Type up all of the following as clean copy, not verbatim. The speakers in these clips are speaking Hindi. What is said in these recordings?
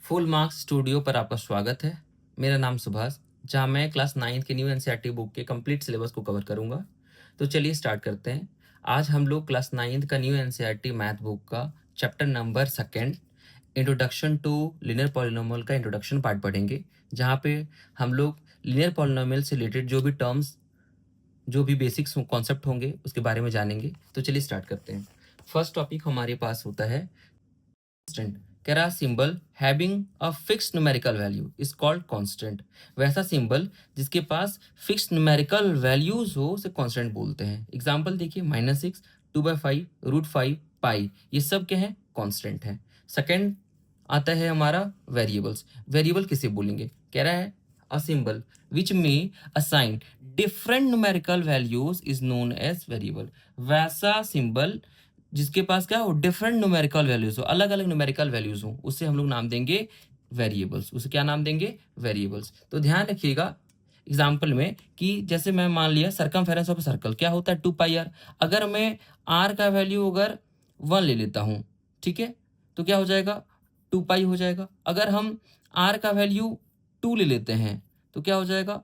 फुल मार्क्स स्टूडियो पर आपका स्वागत है। मेरा नाम सुभाष, जहाँ मैं क्लास 9th की न्यू एनसीईआरटी बुक के कंप्लीट सिलेबस को कवर करूँगा। तो चलिए स्टार्ट करते हैं। आज हम लोग क्लास 9th का न्यू एनसीईआरटी मैथ बुक का chapter number 2 introduction to linear polynomial का इंट्रोडक्शन पार्ट पढ़ेंगे, जहाँ पे हम लोग लीनियर पॉलिनोमियल से रिलेटेड जो भी टर्म्स, जो भी बेसिक्स कॉन्सेप्ट होंगे उसके बारे में जानेंगे। तो चलिए स्टार्ट करते हैं। फर्स्ट टॉपिक हमारे पास होता है कांस्टेंट। कह रहा symbol having a fixed numerical value is called constant. वैसा सिंबल जिसके पास फिक्स्ड न्यूमेरिकल वैल्यूज हो उसे कांस्टेंट बोलते हैं। एग्जांपल देखिए, -6, 2/5, √5, पाई, ये सब क्या है? कांस्टेंट है। सेकंड आता है हमारा वेरिएबल्स। वेरिएबल किसे बोलेंगे? कह रहा है अ सिंबल विच में assign different numerical values is known as variable. वैसा सिंबल जिसके पास क्या हो? डिफरेंट न्यूमेरिकल वैल्यूज हो, अलग अलग न्यूमेरिकल वैल्यूज हो, उसे हम लोग नाम देंगे वेरिएबल्स। उसे क्या नाम देंगे? वेरिएबल्स। तो ध्यान रखिएगा एग्जाम्पल में कि जैसे मैं मान लिया सर्कमफेरेंस ऑफ सर्कल क्या होता है? 2πr। अगर मैं r का वैल्यू अगर 1 ले लेता हूँ, ठीक है, तो क्या हो जाएगा? 2π हो जाएगा। अगर हम r का वैल्यू 2 ले लेते हैं तो क्या हो जाएगा?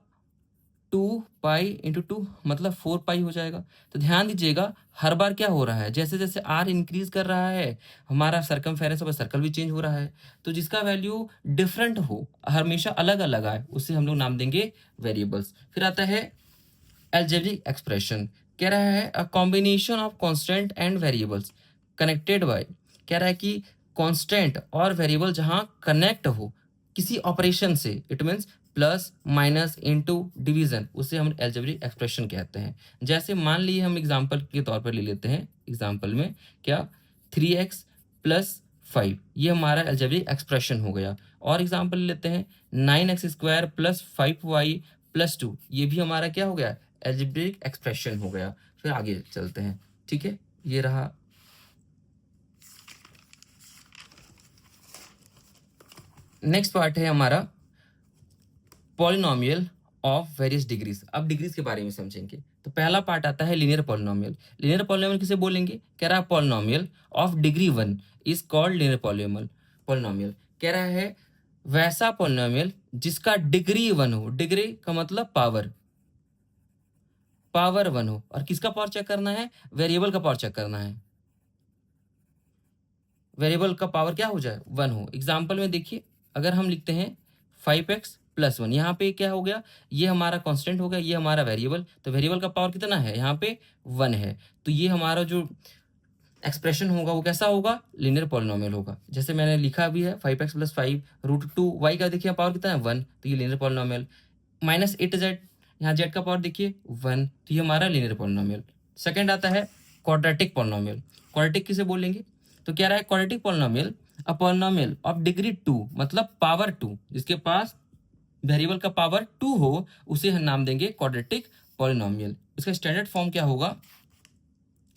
2π × 2 मतलब 4π हो जाएगा। तो ध्यान दीजिएगा हर बार क्या हो रहा है? जैसे जैसे r इंक्रीज कर रहा है, हमारा सर्कमफेरेंस ऑफ सर्कल भी चेंज हो रहा है। तो जिसका वैल्यू डिफरेंट हो, हमेशा अलग अलग आए, उसे हम लोग नाम देंगे वेरिएबल्स। फिर आता है अलजेब्रिक एक्सप्रेशन। कह रहा है a combination of constant and variables connected by. कह रहा है कि कांस्टेंट और वेरिएबल जहां कनेक्ट हो किसी ऑपरेशन से, it means plus minus into division, उसे हम अलजेब्रिक एक्सप्रेशन कहते हैं। जैसे मान लिए हम एग्जांपल के तौर पर ले लेते हैं, एग्जांपल में क्या 3x + 5, ये हमारा अलजेब्रिक एक्सप्रेशन हो गया। और एग्जांपल ले लेते हैं 9x² + 5y + 2, ये भी हमारा क्या हो गया? अलजेब्रिक एक्सप्रेशन हो गया। फिर आगे चलते हैं, ठीक है, ये रहा। नेक्स्ट पार्ट है हमारा पॉलिनोमियल ऑफ वेरियस डिग्रीज। अब डिग्रीज के बारे में समझेंगे। तो पहला पार्ट आता है लीनियर पॉलिनोमियल। लीनियर पॉलिनोमियल किसे बोलेंगे? कह रहा है polynomial of degree 1 is called linear polynomial. Polynomial कह रहा है वैसा पॉलिनोमियल जिसका डिग्री 1 हो। डिग्री का मतलब पावर, पावर 1 हो। और किसका पावर चेक करना है? वेरिएबल का पावर चेक करना है। वेरिएबल का पावर क्या हो जाए? 1 हो। एग्जाम्पल में देखिए, अगर हम लिखते हैं 5x + 1, यहाँ पे क्या हो गया? ये हमारा कांस्टेंट हो गया, ये हमारा वेरिएबल। तो वेरिएबल का पावर कितना है? यहाँ पे 1 है। तो ये हमारा जो एक्सप्रेशन होगा वो कैसा होगा? लीनियर पॉलिनोमियल होगा। जैसे मैंने लिखा भी है 5x + 5 √2 y का देखिए पावर कितना है? 1, तो ये लीनियर पॉलिनोमियल। -8z, यहाँ z का पावर देखिए 1, तो ये हमारा लीनियर पॉलिनोमियल। सेकंड आता है क्वाड्रेटिक पॉलिनोमियल। क्वाड्रेटिक किसे बोलेंगे? तो क्या रहा है quadratic polynomial a polynomial of degree 2 मतलब पावर 2, जिसके पास वेरिएबल का पावर 2 हो, उसे हम नाम देंगे क्वाड्रेटिक पॉलिनोमियल। इसका स्टैंडर्ड फॉर्म क्या होगा?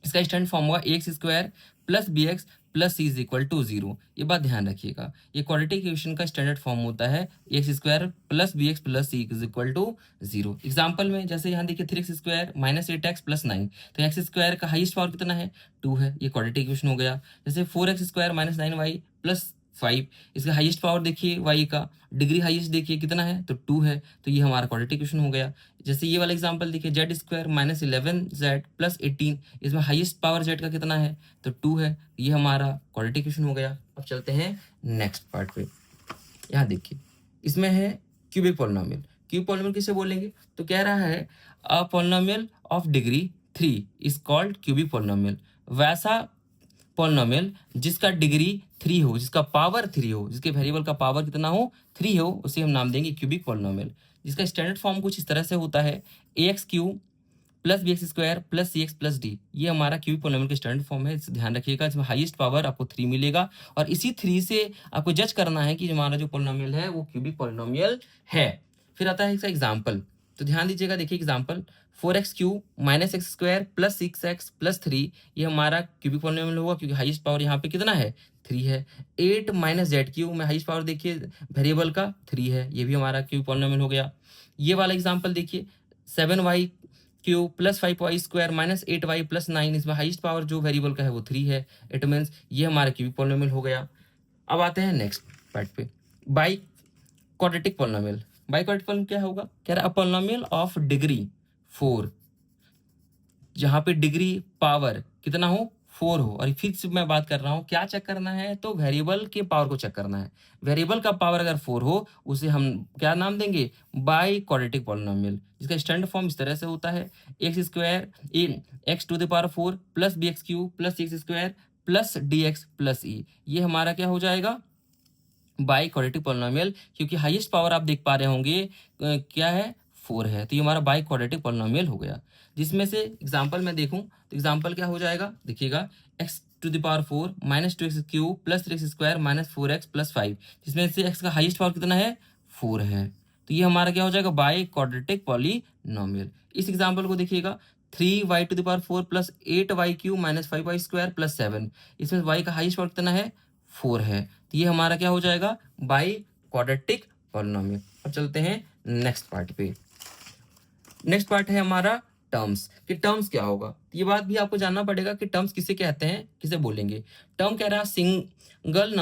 इसका स्टैंडर्ड फॉर्म होगा ax² + bx + c = 0। ये बात ध्यान रखिएगा, ये क्वाड्रेटिक इक्वेशन का स्टैंडर्ड फॉर्म होता है ax² + bx + c = 0। एग्जांपल में जैसे यहाँ देखिए 3x² - 8x + 9, तो x² का हाईएस्ट पावर कितना है? 2 है, ये क्वाड्रेटिक इक्वेशन हो गया। जैसे 4x² - 9y + 5, इसका हाईएस्ट पावर देखिए y का, डिग्री हाईएस्ट देखिए कितना है? तो 2 है, तो ये हमारा क्वाड्रेटिक इक्वेशन हो गया। जैसे ये वाला एग्जांपल देखिए z² - 11z + 18, इसमें हाईएस्ट पावर z का कितना है? तो 2 है, ये हमारा क्वाड्रेटिक इक्वेशन हो गया। अब चलते हैं नेक्स्ट पार्ट पे। यहाँ देखिए इसमें है क्यूबिक पॉलिनोमियल। क्यूबिक पॉलिनोमियल किसे बोलेंगे? तो कह रहा है a polynomial of degree 3 is called cubic polynomial. वैसा पॉलिनोमियल जिसका डिग्री 3 हो, जिसका पावर 3 हो, जिसके वेरिएबल का पावर कितना हो? 3 हो, उसे हम नाम देंगे क्यूबिक पॉलिनोमियल। जिसका स्टैंडर्ड फॉर्म कुछ इस तरह से होता है ax³ + bx² + cx + d, ये हमारा क्यूबिक पॉलिनोमियल का स्टैंडर्ड फॉर्म है। इसे ध्यान रखिएगा, इसमें हाईएस्ट पावर आपको 3 मिलेगा और इसी 3 से आपको जज करना है कि हमारा जो पॉलिनोमियल है वो क्यूबिक पॉलिनोमियल है। फिर आता है इसका एग्जांपल। तो ध्यान दीजिएगा, देखिए एग्जांपल 4x³ - x² + 6x + 3, ये हमारा क्यूबिक पॉलिनोमियल होगा क्योंकि हाईएस्ट पावर यहाँ पे कितना है? 3 है। 8 - z³ में हाईएस्ट पावर देखिए वेरिएबल का 3 है, ये भी हमारा क्यूबिक पॉलिनोमियल हो गया। ये वाला एग्जांपल देखिए 7y³ + 5y² - 8y + 9, इसमें हाईएस्ट पावर जो वेरिएबल का है वो 3 है। इट मीन्स ये हमारा क्यूबिक पॉलिनोमियल हो गया। अब आते हैं नेक्स्ट पार्ट पे। By quadratic polynomial. By quadratic polynomial क्या होगा, कह रहा है पॉलिनोमियल ऑफ डिग्री 4, जहां पे डिग्री पावर कितना हो 4 हो। और फिर से मैं बात कर रहा हूं, क्या चेक करना है, तो वेरिएबल के पावर को चेक करना है। वेरिएबल का पावर अगर 4 हो उसे हम क्या नाम देंगे, बाई क्वाड्रेटिक पॉलिनोमियल, जिसका स्टैंडर्ड फॉर्म इस तरह से होता है X square X to the power 4 plus B X cube plus X square plus D X plus E. ये हमारा क्या हो जाएगा, बाई क्वाड्रेटिक पॉलिनोमियल, क्योंकि हाईएस्ट पावर आप देख पा रहे होंगे क्या है 4 है, तो ये हमारा बाई क्वाड्रेटिक पॉलिनोमियल हो गया। जिसमें से एग्जांपल में देखूं तो एग्जांपल क्या हो जाएगा, देखिएगा x to the power 4 minus 2x cube plus 3x square minus 4x plus 5, जिसमें से x का हाईएस्ट पावर कितना है 4 है, तो ये हमारा क्या हो जाएगा बाई क्वाड्रेटिक पॉलिनोमियल। इस एग्जांपल को देखिएगा 3y to the power 4 plus 8y cube minus 5y square plus 7, इसमें y का हाईएस्ट पावर कितना है 4 है, तो ये हमारा क्या हो जाएगा बाई क्वाड्रेटिक पॉलिनोमियल। अब चलते हैं नेक्स्ट पार्ट पे। नेक्स्ट पार्ट है हमारा टर्म्स, कि टर्म्स क्या होगा। ये बात भी आपको जानना पड़ेगा कि टर्म्स किसे कहते हैं, किसे बोलेंगे। टर्म कह रहा है सिंगल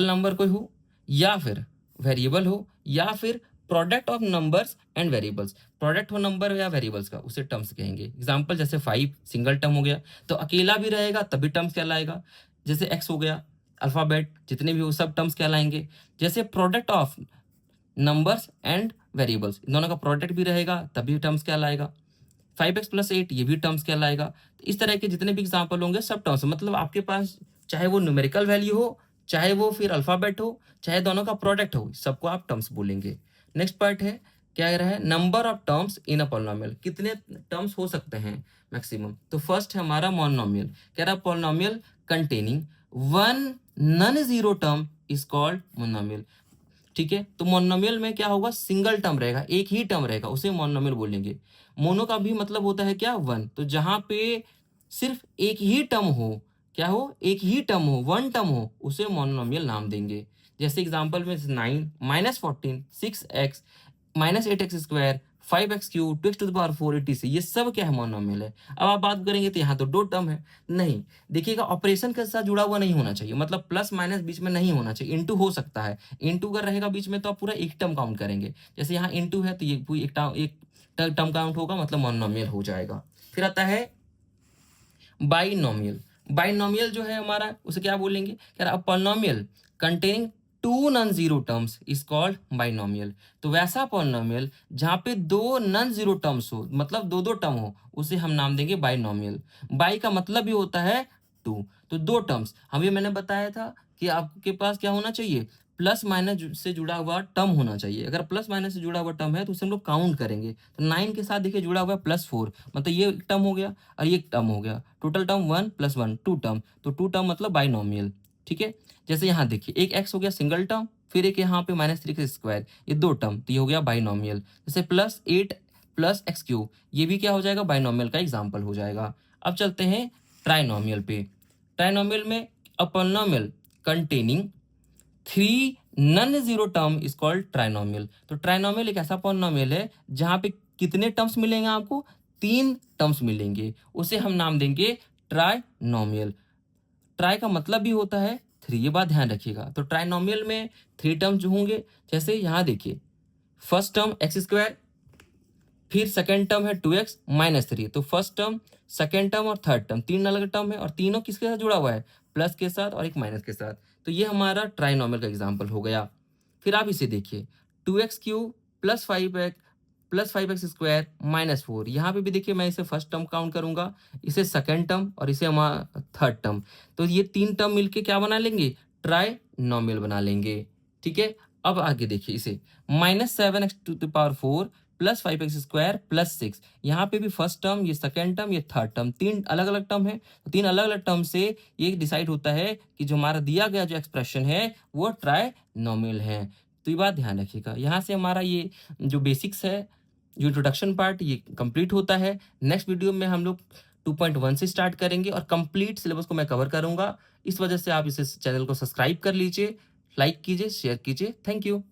नंबर कोई हो, या फिर वेरिएबल हो, या फिर product of numbers and variables. Product हो नंबर या वेरिएबल्स का, उसे टर्म्स कहेंगे। एग्जांपल जैसे 5 सिंगल टर्म हो गया, तो अकेला भी रहेगा तभी टर्म्स कहलाएगा। जैसे x हो गया, अल्फाबेट जितने भी हो सब टर्म्स कहलाएंगे। जैसे product of numbers and variables, इन दोनों का प्रोडक्ट भी रहेगा तभी टर्म्स कहलाएगा। 5x प्लस 8 ये भी टर्म्स कहलाएगा। तो इस तरह के जितने भी एग्जाम्पल होंगे सब टर्म्स, मतलब आपके पास चाहे वो न्यूमेरिकल वैल्यू हो, चाहे वो फिर अल्फाबेट हो, चाहे दोनों का प्रोडक्ट हो, सबको आप टर्म्स बोलेंगे। नेक्स्ट पार्ट है, क्या कह रहा है, number of terms in a polynomial, कितने टर्म्स हो सकते हैं मैक्सिमम। तो फर्स्ट है हमारा मोनोमियल, कह रहा है polynomial containing one non zero term is called monomial. ठीक है, तो मोनोमियल में क्या होगा, सिंगल टर्म रहेगा, एक ही टर्म रहेगा, उसे मोनोमियल बोलेंगे। मोनो का भी मतलब होता है क्या, वन, तो जहां पे सिर्फ एक ही टर्म हो, क्या हो, एक ही टर्म हो, वन टर्म हो, उसे मोनोमियल नाम देंगे। जैसे एग्जांपल में 9 minus 14 6x minus 8x square 5x cube 2x to the power 4 80, ये सब क्या है मोनोमियल है। अब आप बात करेंगे तो यहाँ तो दो टर्म है, नहीं, देखिएगा ऑपरेशन के साथ जुड़ा हुआ नहीं होना चाहिए, मतलब प्लस माइनस बीच में नहीं होना चाहिए। इनटू हो सकता है, इनटू अगर रहेगा बीच में तो आप पूरा एक टर्म काउंट करेंगे। जैसे यहाँ इनटू है तो ये पूरी एक टर्म काउंट होगा, मतलब मोनोमियल हो जाएगा। फिर आता है बाइनोमियल। बाइनोमियल जो है हमारा, उसे क्या बोलेंगे, कह रहा polynomial containing two non zero terms is called binomial. तो वैसा पॉलिनोमियल जहां पे दो नॉन जीरो टर्म्स हो, मतलब दो दो टर्म हो, उसे हम नाम देंगे बाइनोमियल। बाई का मतलब भी होता है टू, तो दो टर्म्स। अभी मैंने बताया था कि आपके पास क्या होना चाहिए, प्लस माइनस से जुड़ा हुआ टर्म होना चाहिए। अगर प्लस माइनस से जुड़ा हुआ टर्म है तो उसे हम लोग काउंट करेंगे। तो 9 के साथ देखिए जुड़ा हुआ है +4, मतलब ये एक टर्म हो गया और ये एक टर्म हो गया, टोटल टर्म 1 + 1 2 टर्म, तो 2 टर्म मतलब बाइनोमियल। ठीक है, जैसे यहाँ देखिए एक x हो गया सिंगल टर्म, फिर एक यहाँ पे -3x स्क्वायर, ये दो टर्म, तो ये हो गया बाइनोमियल। जैसे +8 + x³ ये भी क्या हो जाएगा, बाइनोमियल का एग्जाम्पल हो जाएगा। अब चलते हैं ट्राइनोमियल पे। ट्राइनोमियल में a polynomial containing 3 non zero term is called trinomial. तो ट्राइनोमियल एक ऐसा पॉलिनोमियल है जहां पे कितने टर्म्स मिलेंगे आपको, 3 टर्म्स मिलेंगे, उसे हम नाम देंगे ट्राइनोमियल। ट्राई का मतलब भी होता है 3, ये बात ध्यान रखिएगा। तो ट्राइनोमियल में 3 टर्म्स जो होंगे, जैसे यहाँ देखिए फर्स्ट टर्म x², फिर सेकेंड टर्म है 2x -3, तो फर्स्ट टर्म, सेकेंड टर्म और थर्ड टर्म 3 अलग टर्म है, और तीनों किसके साथ जुड़ा हुआ है, प्लस के साथ और एक माइनस के साथ। तो ये हमारा ट्राइनोमियल का एग्जाम्पल हो गया। फिर आप इसे देखिए 2x³ + 5x² -4, यहाँ पे भी देखिए मैं इसे फर्स्ट टर्म काउंट करूंगा, इसे सेकेंड टर्म और इसे हमारा थर्ड टर्म, तो ये 3 टर्म मिलके क्या बना लेंगे, ट्राइनोमियल बना लेंगे। ठीक है, अब आगे देखिए इसे -7x⁴ + 5x² + 6, यहाँ पे भी फर्स्ट टर्म, ये सेकेंड टर्म, ये थर्ड टर्म, 3 अलग अलग टर्म है। तो 3 अलग अलग टर्म से ये डिसाइड होता है कि जो हमारा दिया गया जो एक्सप्रेशन है वो ट्राइनोमियल है। तो ये बात ध्यान रखिएगा। यहाँ से हमारा ये जो बेसिक्स है, जो इंट्रोडक्शन पार्ट, ये कंप्लीट होता है। नेक्स्ट वीडियो में हम लोग 2.1 से स्टार्ट करेंगे और कंप्लीट सिलेबस को मैं कवर करूंगा। इस वजह से आप इस चैनल को सब्सक्राइब कर लीजिए, लाइक कीजिए, शेयर कीजिए। Thank you.